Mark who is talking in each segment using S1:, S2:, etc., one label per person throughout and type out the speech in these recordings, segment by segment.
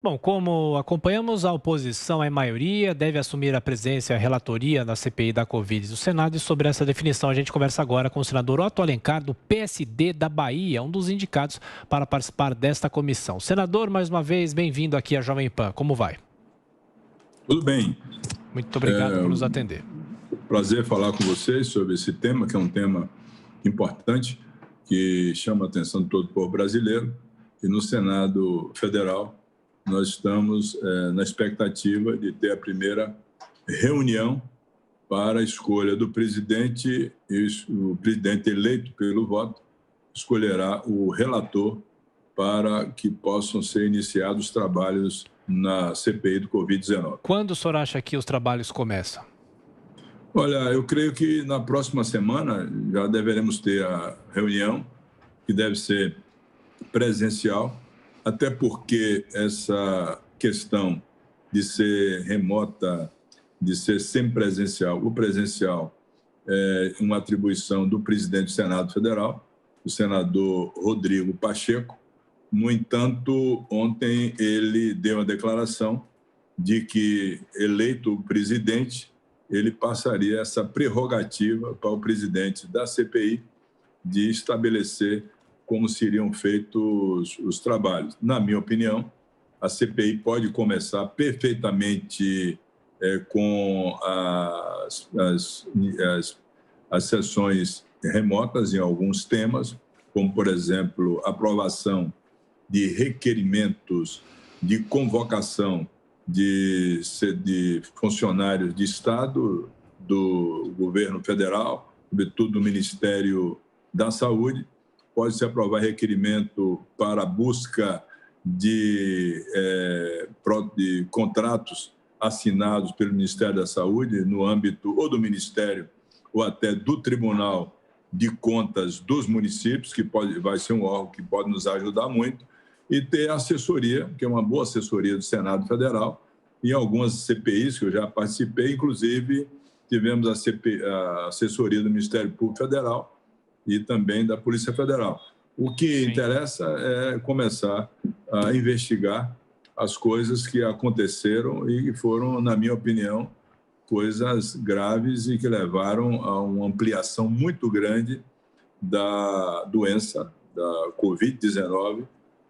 S1: Bom, como acompanhamos, a oposição é maioria, deve assumir a presidência e a relatoria na CPI da Covid do Senado. E sobre essa definição, a gente conversa agora com o senador Otto Alencar, do PSD da Bahia, um dos indicados para participar desta comissão. Senador, mais uma vez, bem-vindo aqui à Jovem Pan. Como vai?
S2: Tudo bem.
S1: Muito obrigado por nos atender.
S2: Prazer falar com vocês sobre esse tema, que é um tema importante, que chama a atenção de todo o povo brasileiro. E no Senado Federal, nós estamos na expectativa de ter a primeira reunião para a escolha do presidente, e o presidente eleito pelo voto escolherá o relator para que possam ser iniciados os trabalhos na CPI do Covid-19.
S1: Quando o senhor acha que os trabalhos começam?
S2: Olha, eu creio que na próxima semana já deveremos ter a reunião, que deve ser presencial, até porque essa questão de ser remota, de ser semipresencial, o presencial é uma atribuição do presidente do Senado Federal, o senador Rodrigo Pacheco. No entanto, ontem ele deu uma declaração de que, eleito o presidente, ele passaria essa prerrogativa para o presidente da CPI de estabelecer como seriam feitos os trabalhos. Na minha opinião, a CPI pode começar perfeitamente com as sessões remotas em alguns temas, como, por exemplo, aprovação de requerimentos de convocação de funcionários de Estado, do governo federal, sobretudo do Ministério da Saúde. Pode-se aprovar requerimento para a busca de contratos assinados pelo Ministério da Saúde, no âmbito ou do Ministério ou até do Tribunal de Contas dos municípios, que vai ser um órgão que pode nos ajudar muito, e ter assessoria, que é uma boa assessoria do Senado Federal, em algumas CPIs que eu já participei, inclusive tivemos a assessoria do Ministério Público Federal e também da Polícia Federal. O que interessa é começar a investigar as coisas que aconteceram e que foram, na minha opinião, coisas graves e que levaram a uma ampliação muito grande da doença, da Covid-19,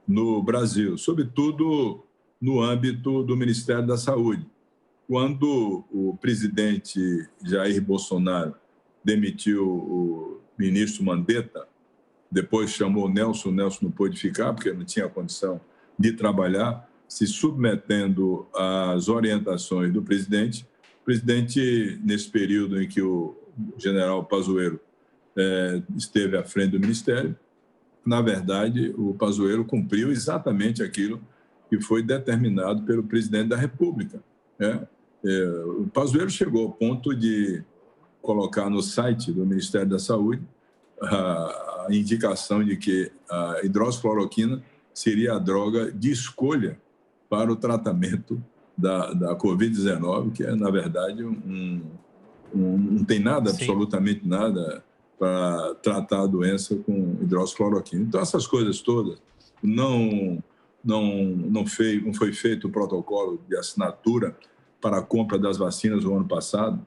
S2: no Brasil, sobretudo no âmbito do Ministério da Saúde. Quando o presidente Jair Bolsonaro demitiu o ministro Mandetta, depois chamou o Nelson não pôde ficar, porque não tinha condição de trabalhar, se submetendo às orientações do presidente. O presidente, nesse período em que o general Pazuello esteve à frente do Ministério, na verdade, o Pazuello cumpriu exatamente aquilo que foi determinado pelo presidente da República. O Pazuello chegou ao ponto de colocar no site do Ministério da Saúde a indicação de que a hidroxicloroquina seria a droga de escolha para o tratamento da Covid-19, que é, na verdade, não tem nada, absolutamente nada, para tratar a doença com hidroxicloroquina. Então, essas coisas todas, não foi feito o protocolo de assinatura para a compra das vacinas no ano passado.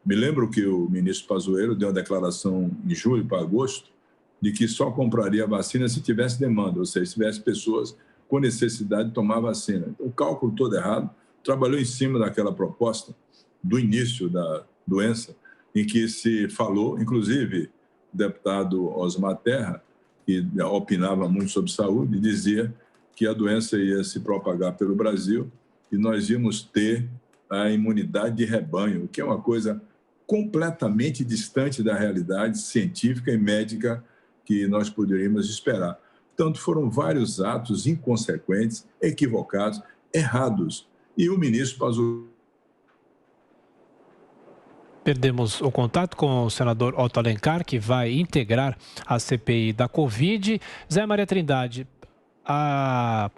S2: Me lembro que o ministro Pazuello deu uma declaração em julho para agosto de que só compraria a vacina se tivesse demanda, ou seja, se tivesse pessoas com necessidade de tomar a vacina. Então, o cálculo todo errado, trabalhou em cima daquela proposta do início da doença, em que se falou, inclusive o deputado Osmar Terra, que opinava muito sobre saúde, dizia que a doença ia se propagar pelo Brasil e nós íamos ter a imunidade de rebanho, que é uma coisa completamente distante da realidade científica e médica que nós poderíamos esperar. Portanto, foram vários atos inconsequentes, equivocados, errados. E o ministro Pazuello...
S1: Perdemos o contato com o senador Otto Alencar, que vai integrar a CPI da Covid. Zé Maria Trindade, a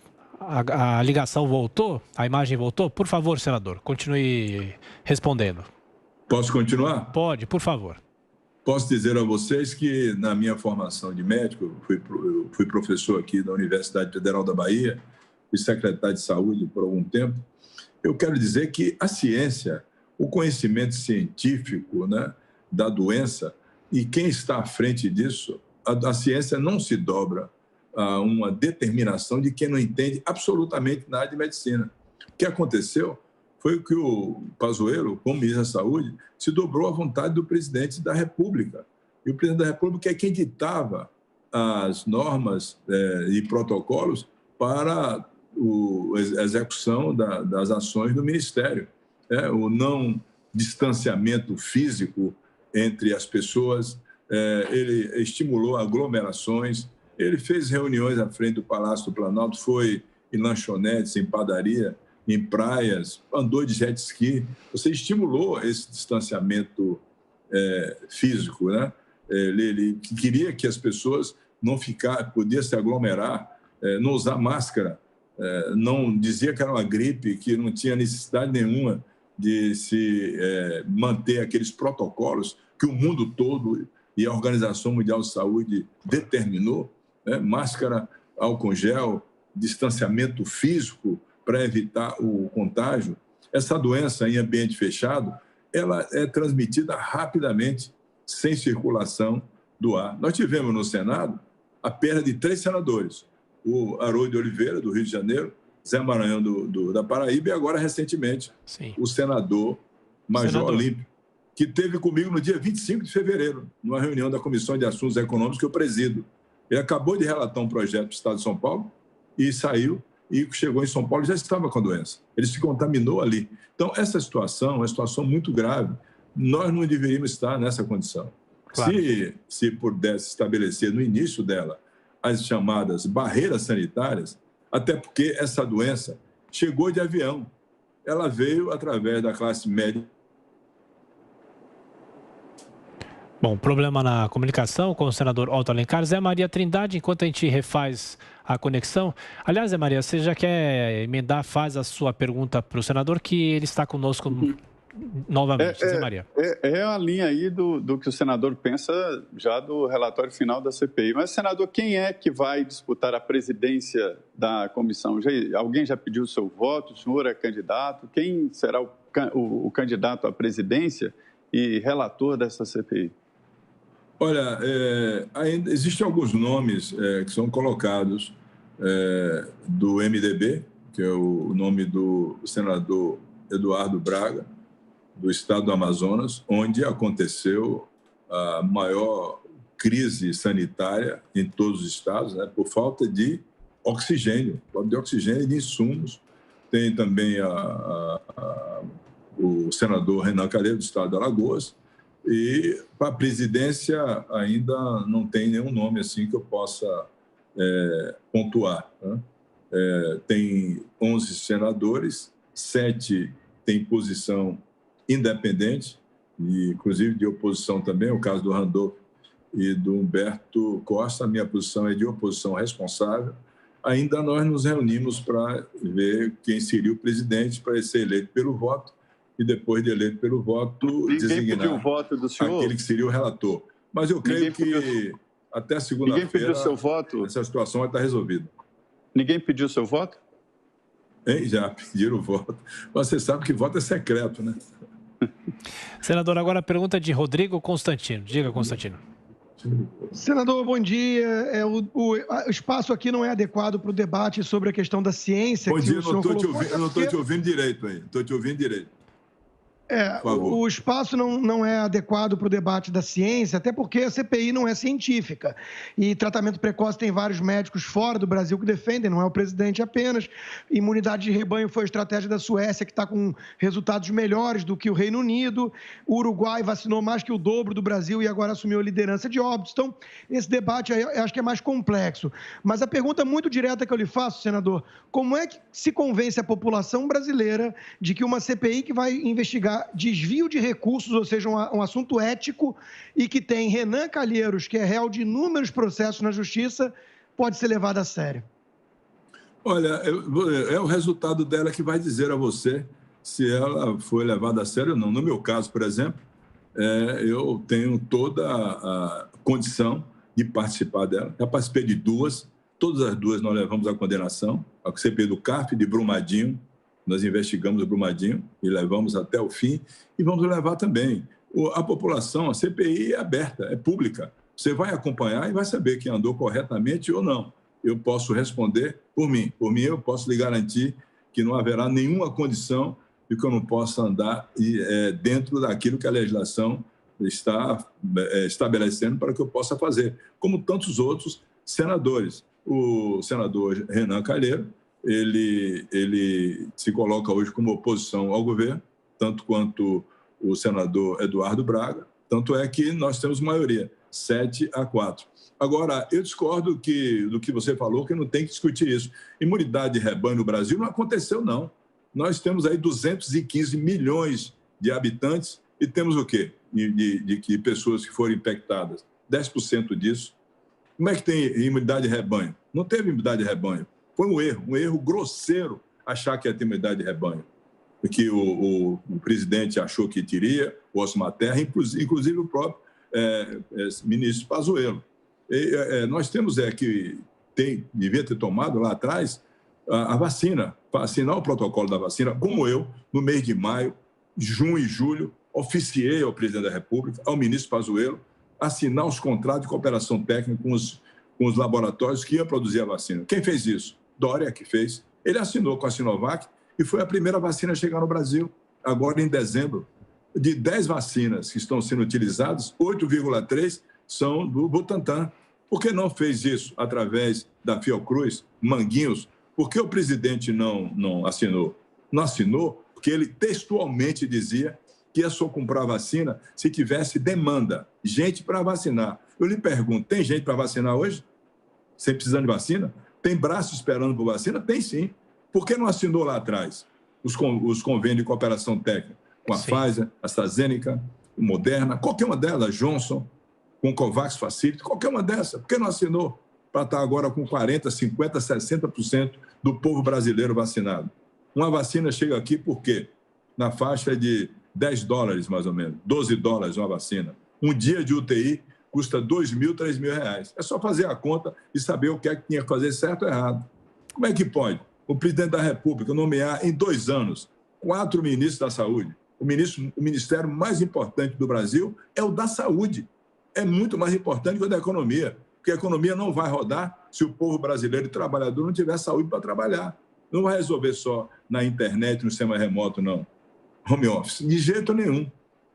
S1: ligação voltou? A imagem voltou? Por favor, senador, continue respondendo.
S2: Posso continuar?
S1: Pode, por favor.
S2: Posso dizer a vocês que, na minha formação de médico, eu fui professor aqui da Universidade Federal da Bahia, fui secretário de saúde por algum tempo, eu quero dizer que a ciência, o conhecimento científico, né, da doença, e quem está à frente disso, a ciência não se dobra a uma determinação de quem não entende absolutamente nada de medicina. O que aconteceu foi que o Pazuello, como ministro da Saúde, se dobrou à vontade do presidente da República. E o presidente da República é quem ditava as normas e protocolos para a execução das ações do Ministério. O não distanciamento físico entre as pessoas, ele estimulou aglomerações, ele fez reuniões à frente do Palácio do Planalto, foi em lanchonetes, em padaria, em praias, andou de jet ski. Você estimulou esse distanciamento físico, né? Ele queria que as pessoas não podiam se aglomerar, não usar máscara, não dizia que era uma gripe, que não tinha necessidade nenhuma de se manter aqueles protocolos que o mundo todo e a Organização Mundial de Saúde determinou, né? Máscara, álcool gel, distanciamento físico para evitar o contágio. Essa doença em ambiente fechado, ela é transmitida rapidamente, sem circulação do ar. Nós tivemos no Senado a perda de 3 senadores, o Haroldo de Oliveira, do Rio de Janeiro, Zé Maranhão, da Paraíba, e agora, recentemente, o senador Major Olímpio, que esteve comigo no dia 25 de fevereiro, numa reunião da Comissão de Assuntos Econômicos que eu presido. Ele acabou de relatar um projeto para o Estado de São Paulo e saiu, e chegou em São Paulo e já estava com a doença. Ele se contaminou ali. Então, essa situação é uma situação muito grave. Nós não deveríamos estar nessa condição. Claro. Se pudesse estabelecer no início dela as chamadas barreiras sanitárias, até porque essa doença chegou de avião. Ela veio através da classe média.
S1: Bom, problema na comunicação com o senador Otto Alencar. Zé Maria Trindade, enquanto a gente refaz a conexão. Aliás, Zé Maria, você já quer emendar, faz a sua pergunta para o senador, que ele está conosco novamente. Zé Maria.
S3: É a linha aí do que o senador pensa já do relatório final da CPI. Mas, senador, quem é que vai disputar a presidência da comissão? Alguém já pediu o seu voto? O senhor é candidato? Quem será o candidato à presidência e relator dessa CPI?
S2: Olha, ainda existem alguns nomes que são colocados do MDB, que é o nome do senador Eduardo Braga, do estado do Amazonas, onde aconteceu a maior crise sanitária em todos os estados, né, por falta de oxigênio, e de insumos. Tem também o senador Renan Calheiros, do estado de Alagoas. E para a presidência ainda não tem nenhum nome assim que eu possa pontuar, né? Tem 11 senadores, 7 têm posição independente, e inclusive de oposição também, o caso do Randolph e do Humberto Costa. A minha posição é de oposição responsável. Ainda nós nos reunimos para ver quem seria o presidente para ser eleito pelo voto, e depois de eleito pelo voto, designar
S3: o voto do senhor?
S2: Aquele que seria o relator. Mas eu creio que até segunda-feira essa situação vai estar resolvida.
S3: Ninguém pediu seu voto?
S2: Já pediram o voto. Mas você sabe que voto é secreto, né?
S1: Senador, agora a pergunta de Rodrigo Constantino. Diga, Constantino.
S4: Senador, bom dia. O espaço aqui não é adequado para o debate sobre a questão da ciência.
S2: Bom dia, eu não estou te ouvindo direito aí. Estou te ouvindo direito.
S4: O espaço não é adequado para o debate da ciência, até porque a CPI não é científica. E tratamento precoce tem vários médicos fora do Brasil que defendem, não é o presidente apenas. Imunidade de rebanho foi a estratégia da Suécia, que está com resultados melhores do que o Reino Unido. O Uruguai vacinou mais que o dobro do Brasil e agora assumiu a liderança de óbitos. Então, esse debate eu acho que é mais complexo. Mas a pergunta muito direta que eu lhe faço, senador, como é que se convence a população brasileira de que uma CPI que vai investigar desvio de recursos, ou seja, um assunto ético, e que tem Renan Calheiros, que é réu de inúmeros processos na Justiça, pode ser levado a sério?
S2: Olha, é o resultado dela que vai dizer a você se ela foi levada a sério ou não. No meu caso, por exemplo, eu tenho toda a condição de participar dela. Já participei de 2, Todas as duas nós levamos à condenação. A CPI do CARF, de Brumadinho, nós investigamos o Brumadinho e levamos até o fim. E vamos levar também. A população, a CPI é aberta, é pública. Você vai acompanhar e vai saber quem andou corretamente ou não. Eu posso responder por mim. Por mim, eu posso lhe garantir que não haverá nenhuma condição de que eu não possa andar dentro daquilo que a legislação está estabelecendo para que eu possa fazer, como tantos outros senadores. O senador Renan Calheiro, ele se coloca hoje como oposição ao governo, tanto quanto o senador Eduardo Braga, tanto é que nós temos maioria, 7-4. Agora, eu discordo do que você falou, que não tem que discutir isso. Imunidade de rebanho no Brasil não aconteceu, não. Nós temos aí 215 milhões de habitantes e temos o quê? De pessoas que foram infectadas. 10% disso. Como é que tem imunidade de rebanho? Não teve imunidade de rebanho. Foi um erro grosseiro achar que ia ter imunidade de rebanho. Que o presidente achou que teria, o Osmar Terra, inclusive o próprio ministro Pazuello. Nós temos que devia ter tomado lá atrás a vacina, assinar o protocolo da vacina, como eu, no mês de maio, junho e julho, oficiei ao presidente da República, ao ministro Pazuello, assinar os contratos de cooperação técnica com os laboratórios que iam produzir a vacina. Quem fez isso? Dória, que fez. Ele assinou com a Sinovac e foi a primeira vacina a chegar no Brasil, agora em dezembro. De 10 vacinas que estão sendo utilizadas, 8,3 são do Butantan. Por que não fez isso através da Fiocruz, Manguinhos? Por que o presidente não assinou? Não assinou porque ele textualmente dizia que ia só comprar vacina se tivesse demanda, gente para vacinar. Eu lhe pergunto, tem gente para vacinar hoje? Sem precisando de vacina? Tem braço esperando por vacina? Tem sim. Por que não assinou lá atrás os convênios de cooperação técnica? Com a Pfizer, a AstraZeneca, a Moderna, qualquer uma delas, Johnson, com o COVAX Facility, qualquer uma dessas. Por que não assinou para estar agora com 40%, 50%, 60% do povo brasileiro vacinado? Uma vacina chega aqui por quê? Na faixa de $10, mais ou menos, $12 uma vacina. Um dia de UTI custa R$2.000, R$3.000. É só fazer a conta e saber o que é que tinha que fazer certo ou errado. Como é que pode o presidente da República nomear em 2 anos 4 ministros da saúde? O ministério mais importante do Brasil é o da saúde. É muito mais importante que o da economia, porque a economia não vai rodar se o povo brasileiro e trabalhador não tiver saúde para trabalhar. Não vai resolver só na internet, no sistema remoto, não. Home office, de jeito nenhum.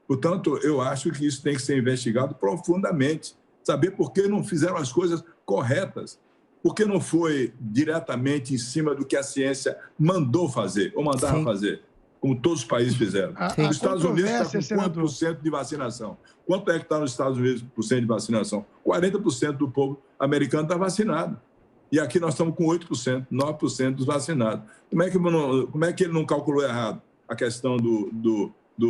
S2: Portanto, eu acho que isso tem que ser investigado profundamente. Saber por que não fizeram as coisas corretas. Por que não foi diretamente em cima do que a ciência mandou fazer, ou mandava fazer, como todos os países fizeram. Os Estados Unidos está com quanto por cento de vacinação? Quanto é que está nos Estados Unidos por cento de vacinação? 40% do povo americano está vacinado. E aqui nós estamos com 8%, 9% dos vacinados. Como é que ele não calculou errado a questão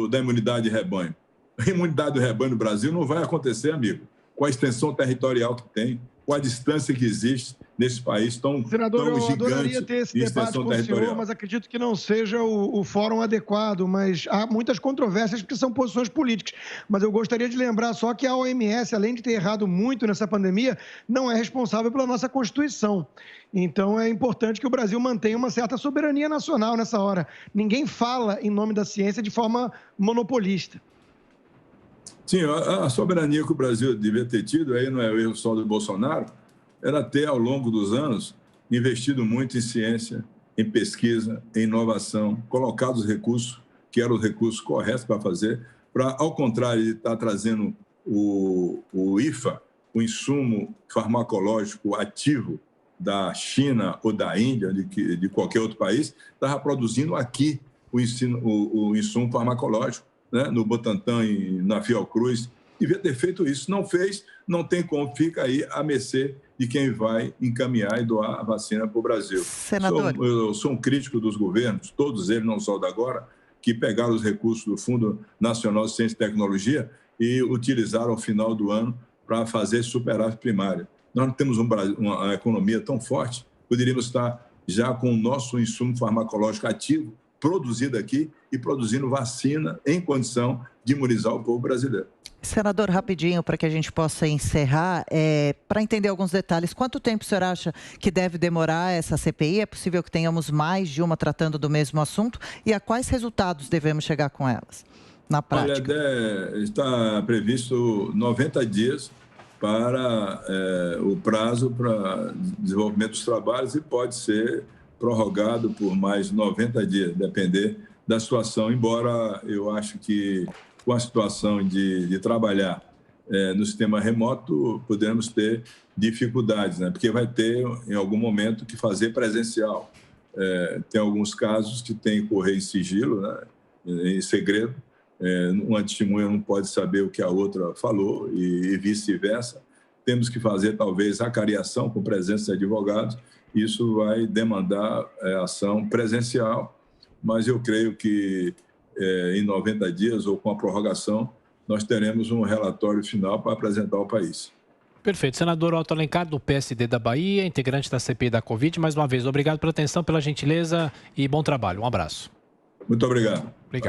S2: da imunidade de rebanho? A imunidade do rebanho no Brasil não vai acontecer, amigo, com a extensão territorial que tem, com a distância que existe nesse país tão
S4: Senador,
S2: tão gigante.
S4: Eu adoraria ter esse debate com o senhor, mas acredito que não seja o fórum adequado, mas há muitas controvérsias porque são posições políticas. Mas eu gostaria de lembrar só que a OMS, além de ter errado muito nessa pandemia, não é responsável pela nossa Constituição. Então é importante que o Brasil mantenha uma certa soberania nacional nessa hora. Ninguém fala em nome da ciência de forma monopolista.
S2: Sim, a soberania que o Brasil devia ter tido, aí não é o erro só do Bolsonaro, era ter, ao longo dos anos, investido muito em ciência, em pesquisa, em inovação, colocado os recursos, que eram os recursos corretos para fazer, para, ao contrário de estar trazendo o IFA, o insumo farmacológico ativo da China ou da Índia, de qualquer outro país, estava produzindo aqui o insumo farmacológico, né, no Butantan e na Fiocruz. Devia ter feito isso. Não fez, não tem como, fica aí a mercê de quem vai encaminhar e doar a vacina para o Brasil.
S5: Senador.
S2: Eu sou um crítico dos governos, todos eles, não só o da agora, que pegaram os recursos do Fundo Nacional de Ciência e Tecnologia e utilizaram ao final do ano para fazer superávit primário. Nós não temos uma economia tão forte, poderíamos estar já com o nosso insumo farmacológico ativo produzida aqui e produzindo vacina em condição de imunizar o povo brasileiro.
S5: Senador, rapidinho, para que a gente possa encerrar, para entender alguns detalhes, quanto tempo o senhor acha que deve demorar essa CPI? É possível que tenhamos mais de uma tratando do mesmo assunto? E a quais resultados devemos chegar com elas, na prática?
S2: Olha, está previsto 90 dias para o prazo para desenvolvimento dos trabalhos e pode ser prorrogado por mais 90 dias, depender da situação, embora eu acho que com a situação de trabalhar no sistema remoto, podemos ter dificuldades, né? Porque vai ter, em algum momento, que fazer presencial. Tem alguns casos que tem que correr em sigilo, né? Em segredo. Uma testemunha não pode saber o que a outra falou e vice-versa. Temos que fazer, talvez, acariação com presença de advogados. Isso vai demandar ação presencial, mas eu creio que em 90 dias ou com a prorrogação, nós teremos um relatório final para apresentar ao país.
S1: Perfeito. Senador Otto Alencar, do PSD da Bahia, integrante da CPI da Covid. Mais uma vez, obrigado pela atenção, pela gentileza e bom trabalho. Um abraço.
S2: Muito obrigado.
S1: Obrigado.